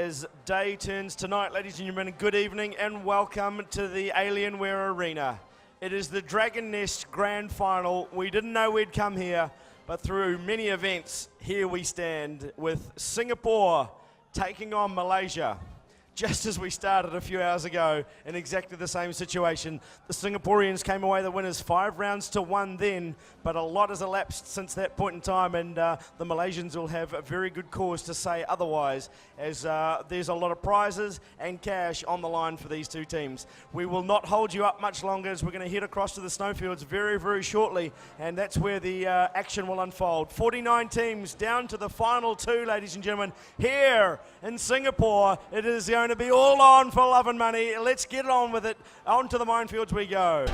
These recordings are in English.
as day turns tonight, ladies and gentlemen, good evening and welcome to the Alienware Arena. It is the Dragon Nest Grand Final. We didn't know we'd come here, but through many events, here we stand with Singapore taking on Malaysia. Just as we started a few hours ago in exactly the same situation. The Singaporeans came away the winners 5 rounds to 1 then, but a lot has elapsed since that point in time, and the Malaysians will have a very good cause to say otherwise, as there's a lot of prizes and cash on the line for these two teams. We will not hold you up much longer as we're going to head across to the snowfields very, very shortly, and that's where the action will unfold. 49 teams down to the final 2, ladies and gentlemen, here in Singapore. It is going to be all on for love and money. Let's get on with it. On to the minefields we go.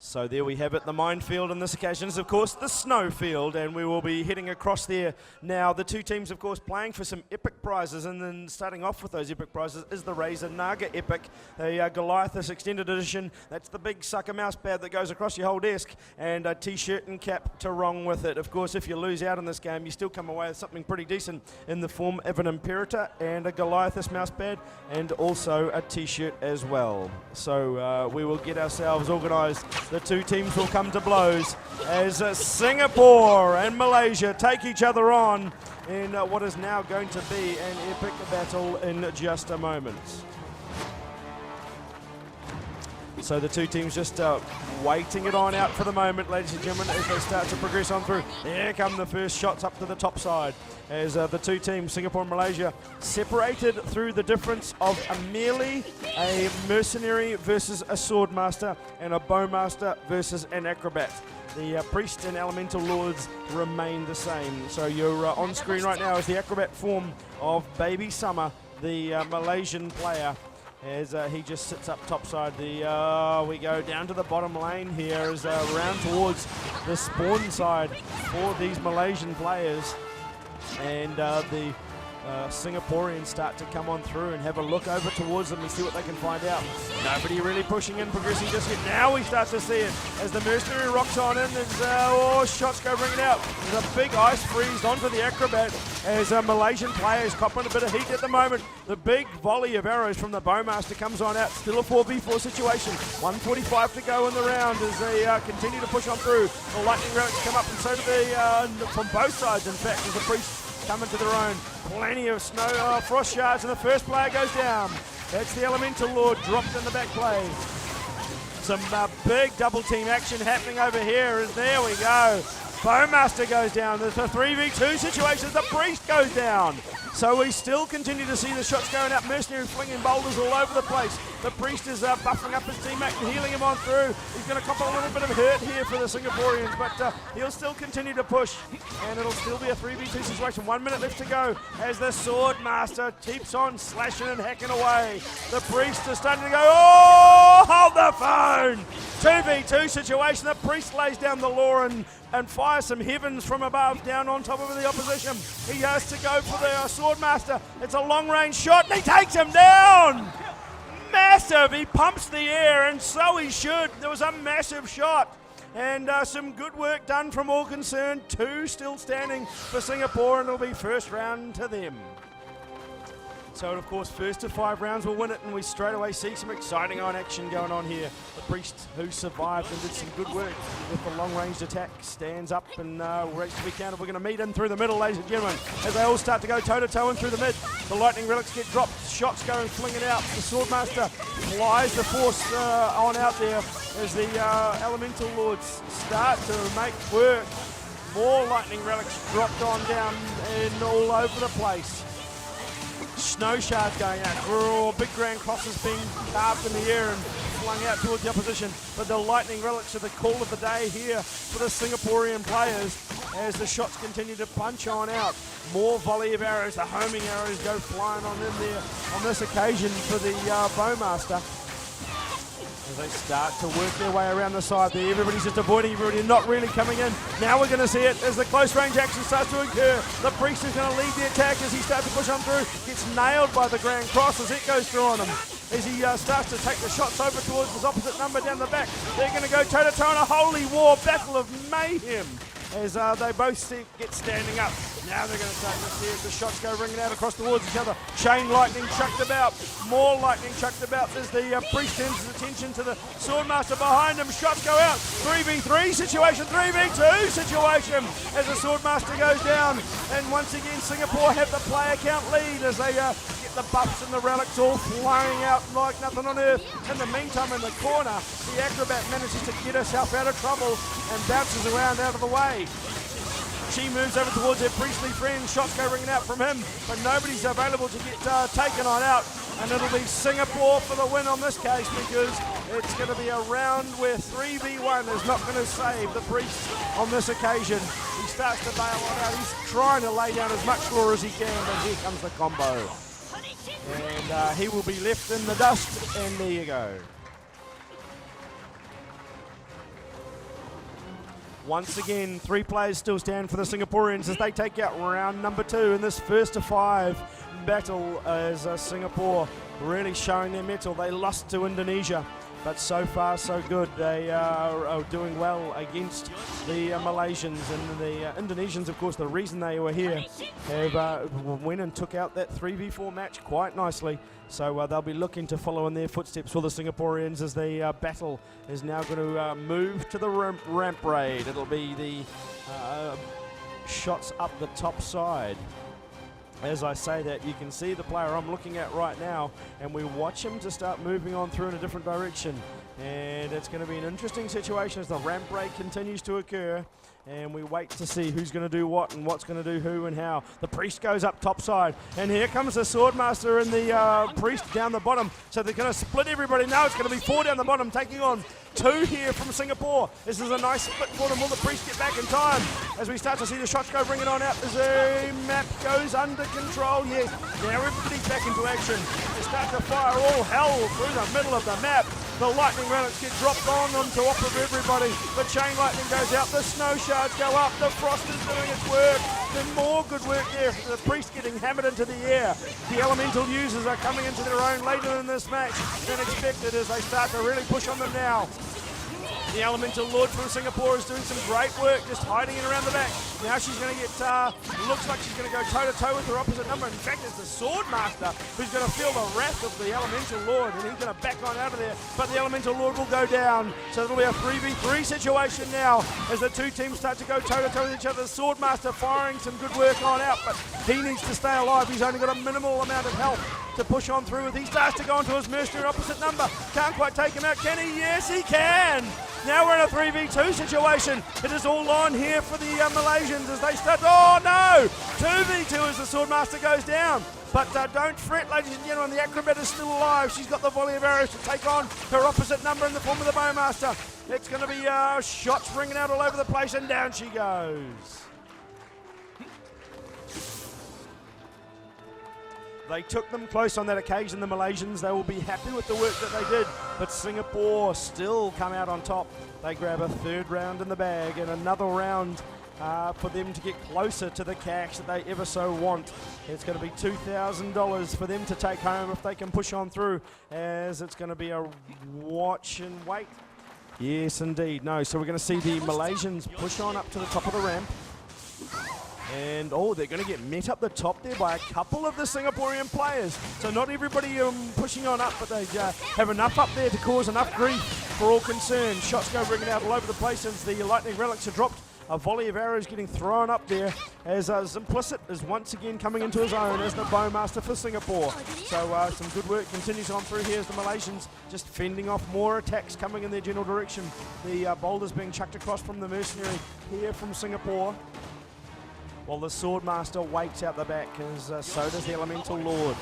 So there we have it, the minefield in this occasion is of course the snowfield, and we will be heading across there now. The two teams of course playing for some epic prizes, and then starting off with those epic prizes is the Razor Naga Epic, the Goliathus Extended Edition. That's the big sucker mouse pad that goes across your whole desk, and a t-shirt and cap to wrong with it. Of course, if you lose out in this game, you still come away with something pretty decent in the form of an Imperator and a Goliathus mouse pad, and also a t-shirt as well. So we will get ourselves organised. The two teams will come to blows as Singapore and Malaysia take each other on in what is now going to be an epic battle in just a moment. So the two teams just waiting it on out for the moment, ladies and gentlemen, as they start to progress on through. Here come the first shots up to the top side as the two teams, Singapore and Malaysia, separated through the difference of merely a mercenary versus a swordmaster and a bowmaster versus an acrobat. The priest and elemental lords remain the same. So you're on screen right now is the acrobat form of Baby Summer, the Malaysian player, as he just sits up topside. We go down to the bottom lane here as round towards the spawn side for these Malaysian players, and the Singaporeans start to come on through and have a look over towards them and see what they can find out. Nobody really pushing in, progressing just yet. Now we start to see it as the mercenary rocks on in, and shots go ringing out. There's a big ice freeze onto the acrobat as Malaysian players copping a bit of heat at the moment. The big volley of arrows from the bowmaster comes on out. Still a 4v4 situation. 1:45 to go in the round as they continue to push on through. The lightning relics come up, and so do the from both sides, in fact, as the priests come into their own. Plenty of snow, frost shards, and the first player goes down. That's the Elemental Lord dropped in the back play. Some big double team action happening over here. There we go. Bowmaster goes down. There's a 3v2 situation. The priest goes down. So we still continue to see the shots going up. Mercenary flinging boulders all over the place. The priest is buffering up his teammate and healing him on through. He's going to cop a little bit of hurt here for the Singaporeans, but he'll still continue to push, and it'll still be a 3v2 situation. 1 minute left to go as the Swordmaster keeps on slashing and hacking away. The priest is starting to go, oh, hold the phone! 2v2 situation. The priest lays down the law and fires some heavens from above down on top of the opposition. He has to go for the Swordmaster. It's a long-range shot, and he takes him down! Massive! He pumps the air, and so he should. There was a massive shot, and some good work done from all concerned. 2 still standing for Singapore, and it'll be first round to them. So, of course, first of 5 rounds will win it, and we straight away see some exciting action going on here. The priest, who survived and did some good work with the long-ranged attack, stands up and ready to be counted. We're going to meet in through the middle, ladies and gentlemen, as they all start to go toe-to-toe in through the mid. The lightning relics get dropped, shots go flinging out. The Swordmaster flies the force on out there as the Elemental Lords start to make work. More lightning relics dropped on down and all over the place. Snow shards going out. Big grand crosses being carved in the air and flung out towards the opposition. But the lightning relics are the call of the day here for the Singaporean players as the shots continue to punch on out. More volley of arrows. The homing arrows go flying on in there on this occasion for the Bowmaster. As they start to work their way around the side there. Everybody's just avoiding, everybody not really coming in. Now we're going to see it as the close range action starts to occur. The priest is going to lead the attack as he starts to push on through. Gets nailed by the Grand Cross as it goes through on him. as he starts to take the shots over towards his opposite number down the back. They're going to go toe-to-toe in a holy war battle of mayhem as they both get standing up. Now they're going to start to see as the shots go ringing out across towards each other. Chain lightning chucked about. More lightning chucked about as the priest turns his attention to the Swordmaster behind him. Shots go out. 3v3 situation, 3v2 situation as the Swordmaster goes down. And once again, Singapore have the player count lead as they get the buffs and the relics all flying out like nothing on earth. In the meantime, in the corner, the Acrobat manages to get herself out of trouble and bounces around out of the way. She moves over towards her priestly friend. Shots go ringing out from him, but nobody's available to get taken on out. And it'll be Singapore for the win on this case because it's going to be a round where 3v1 is not going to save the priest on this occasion. He starts to bail on out. He's trying to lay down as much floor as he can, but here comes the combo. And he will be left in the dust, and there you go. Once again, 3 players still stand for the Singaporeans as they take out round number 2 in this first to 5 battle as Singapore really showing their mettle. They lost to Indonesia, but so far so good. They are doing well against the Malaysians, and the Indonesians, of course, the reason they were here, have went and took out that 3v4 match quite nicely. So they'll be looking to follow in their footsteps for the Singaporeans as the battle is now going to move to the ramp raid. It'll be the shots up the top side. As I say that, you can see the player I'm looking at right now, and we watch him to start moving on through in a different direction. And it's going to be an interesting situation as the ramp raid continues to occur. And we wait to see who's going to do what and what's going to do who and how. The priest goes up top side. And here comes the Swordmaster and the priest down the bottom. So they're going to split everybody. Now it's going to be 4 down the bottom, taking on 2 here from Singapore. This is a nice split for them. Will the priest get back in time? As we start to see the shots go ringing on out. As the map goes under control. Yes, now everybody's back into action. They start to fire all hell through the middle of the map. The lightning relics get dropped on top of everybody. The chain lightning goes out. The snow shards go up. The frost is doing its work. Then more good work there. The priest getting hammered into the air. The elemental users are coming into their own later in this match than expected as they start to really push on them now. The Elemental Lord from Singapore is doing some great work, just hiding in around the back. Now she's going to get, looks like she's going to go toe-to-toe with her opposite number. In fact, it's the Swordmaster who's going to feel the wrath of the Elemental Lord, and he's going to back on out of there. But the Elemental Lord will go down. So it'll be a 3v3 situation now as the 2 teams start to go toe-to-toe with each other. The Swordmaster firing some good work on out, but he needs to stay alive. He's only got a minimal amount of health to push on through with. He starts to go into his mercenary opposite number. Can't quite take him out, can he? Yes, he can! Now we're in a 3v2 situation. It is all on here for the Malaysians as they start. Oh no! 2v2 as the Swordmaster goes down. But don't fret, ladies and gentlemen, the Acrobat is still alive. She's got the volley of arrows to take on her opposite number in the form of the Bowmaster. It's going to be shots ringing out all over the place, and down she goes. They took them close on that occasion, the Malaysians. They will be happy with the work that they did. But Singapore still come out on top. They grab a 3rd round in the bag and another round for them to get closer to the cash that they ever so want. It's going to be $2,000 for them to take home if they can push on through, as it's going to be a watch and wait. Yes, indeed. No, so we're going to see the Malaysians push on up to the top of the ramp. And, they're going to get met up the top there by a couple of the Singaporean players. So not everybody pushing on up, but they have enough up there to cause enough grief for all concerned. Shots go ringing out all over the place as the lightning relics are dropped. A volley of arrows getting thrown up there as Simplicit is once again coming into his own as the Bowmaster for Singapore. So some good work continues on through here as the Malaysians just fending off more attacks coming in their general direction. The boulders being chucked across from the mercenary here from Singapore, while the Swordmaster waits out the back, as so does the Elemental Lord.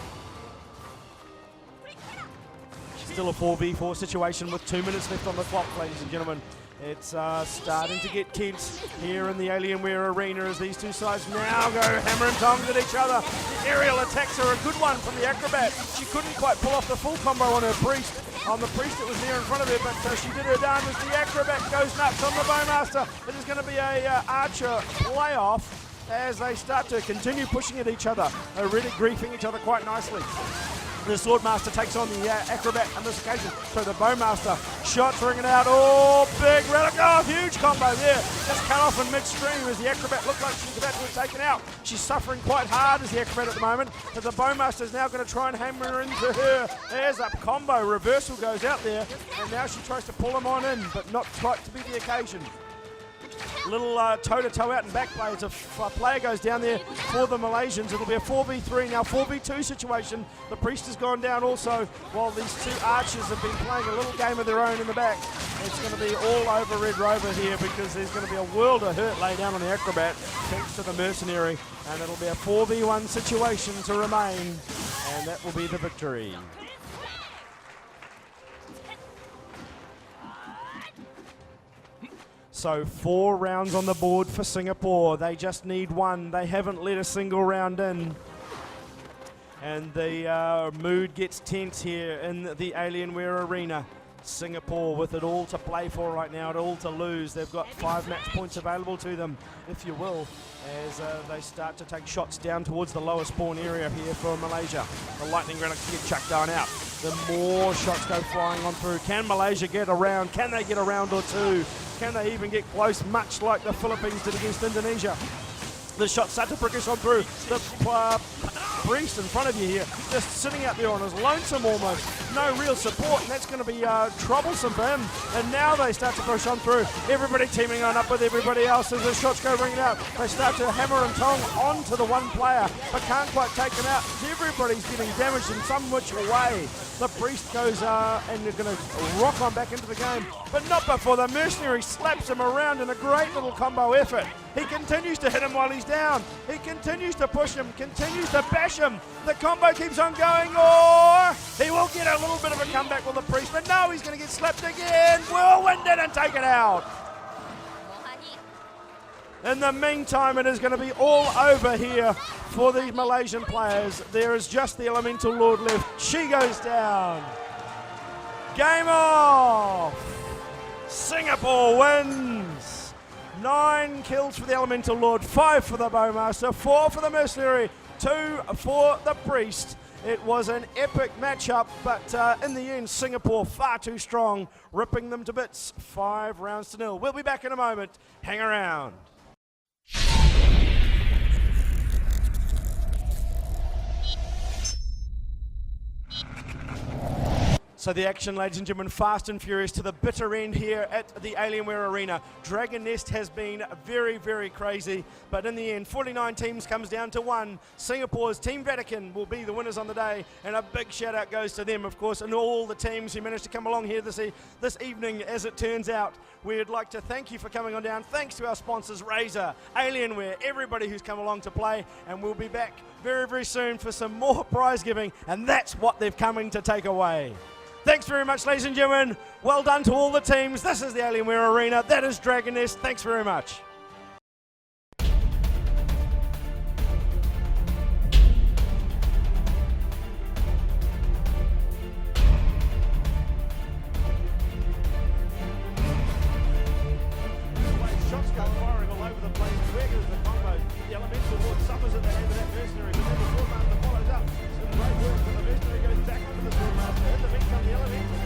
Still a 4v4 situation with 2 minutes left on the clock, ladies and gentlemen. It's starting to get tense here in the Alienware arena as these 2 sides now go hammer and tongs at each other. The aerial attacks are a good one from the Acrobat. She couldn't quite pull off the full combo on her priest. On the priest that was there in front of her, but she did her dance as the Acrobat goes nuts on the Bowmaster. It is going to be a Archer playoff as they start to continue pushing at each other. They're really griefing each other quite nicely. The Swordmaster takes on the Acrobat on this occasion. So the Bowmaster, shots ringing out. Oh, big relic. Oh, huge combo there. Just cut off in midstream as the Acrobat looked like she's about to be taken out. She's suffering quite hard as the Acrobat at the moment. But the Bowmaster is now going to try and hammer into her. There's a combo. Reversal goes out there. And now she tries to pull him on in, but not quite to be the occasion. Little toe-to-toe out and back play. As a player goes down there for the Malaysians, it'll be a 4v3 now, 4v2 situation. The Priest has gone down also, while these two archers have been playing a little game of their own in the back. It's going to be all over Red Rover here because there's going to be a world of hurt laid down on the Acrobat thanks to the Mercenary, and it'll be a 4v1 situation to remain, and that will be the victory. So 4 rounds on the board for Singapore. They just need 1. They haven't let a single round in. And the mood gets tense here in the Alienware arena. Singapore with it all to play for right now, it all to lose. They've got 5 match points available to them, if you will, as they start to take shots down towards the lower spawn area here for Malaysia. The Lightning Relics get chucked down out. The more shots go flying on through. Can Malaysia get around? Can they get a round or 2? Can they even get close, much like the Philippines did against Indonesia? The shots start to progress on through. The Priest in front of you here, just sitting out there on his lonesome almost. No real support, and that's going to be troublesome for him. And now they start to push on through. Everybody teaming on up with everybody else as the shots go ringing out. They start to hammer and tong onto the one player, but can't quite take him out. Everybody's getting damaged in some which way. The Priest goes and they're going to rock on back into the game, but not before the Mercenary slaps him around in a great little combo effort. He continues to hit him while he's down. He continues to push him, continues to bash him. The combo keeps on going, or he will get a little bit of a comeback with the Priest, but no, he's going to get slapped again. Whirlwind in and take it out. In the meantime, it is going to be all over here for these Malaysian players. There is just the Elemental Lord left. She goes down. Game off. Singapore wins. 9 kills for the Elemental Lord, 5 for the Bowmaster, 4 for the Mercenary, 2 for the Priest. It was an epic matchup, but in the end, Singapore far too strong, ripping them to bits, 5 rounds to 0. We'll be back in a moment. Hang around. So the action, ladies and gentlemen, fast and furious to the bitter end here at the Alienware Arena. Dragon Nest has been very, very crazy, but in the end, 49 teams comes down to 1. Singapore's Team Vatican will be the winners on the day, and a big shout out goes to them, of course, and all the teams who managed to come along here this evening, as it turns out. We'd like to thank you for coming on down. Thanks to our sponsors, Razer, Alienware, everybody who's come along to play, and we'll be back very, very soon for some more prize giving, and that's what they've coming to take away. Thanks very much, ladies and gentlemen. Well done to all the teams. This is the Alienware Arena. That is Dragon Nest. Thanks very much. Shots go firing all over the place. Where goes the combo? The Elemental Lord suffers at the hand of that Mercenary, but then the Swordmaster follows up. Some great work, but the Mercenary goes back onto the Swordmaster. In the meantime, the Elemental